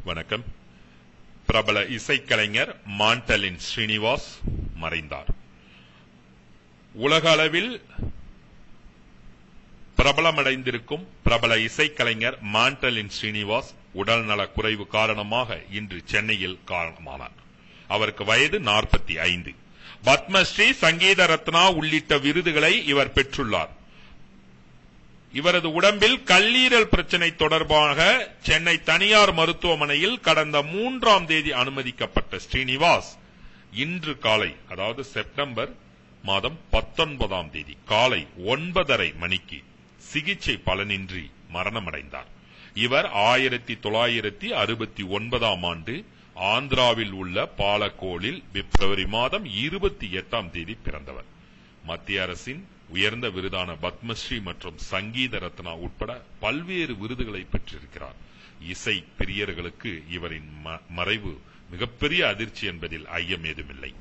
வணக்கம். பிரபல இசைக்கலைஞர் மாண்டலின் ஸ்ரீனிவாஸ் மறைந்தார். உலக அளவில் பிரபலமடைந்திருக்கும் பிரபல இசைக்கலைஞர் மாண்டலின் ஸ்ரீனிவாஸ் உடல்நல குறைவு காரணமாக இன்று சென்னையில் காலமானார். அவருக்கு வயது 45. பத்மஸ்ரீ, சங்கீத ரத்னா உள்ளிட்ட விருதுகளை இவர் பெற்றுள்ளார். இவரது உடம்பில் கல்லீரல் பிரச்சினை தொடர்பாக சென்னை தனியார் மருத்துவமனையில் கடந்த 3ஆம் தேதி அனுமதிக்கப்பட்ட ஸ்ரீனிவாஸ் இன்று காலை, அதாவது செப்டம்பர் மாதம் 19ஆம் தேதி காலை 9:30 மணிக்கு சிகிச்சை பலனின்றி மரணமடைந்தார். இவர் 1969ஆம் ஆண்டு ஆந்திராவில் உள்ள பாலக்கோளில் பிப்ரவரி மாதம் 28ஆம் தேதி பிறந்தவர். மத்திய அரசின் உயர்ந்த விருதான பத்மஸ்ரீ மற்றும் சங்கீத ரத்னா உட்பட பல்வேறு விருதுகளை பெற்றிருக்கிறார். இசை பிரியர்களுக்கு இவரின் மறைவு மிகப்பெரிய அதிர்ச்சி என்பதில் ஐயம் ஏதுமில்லை.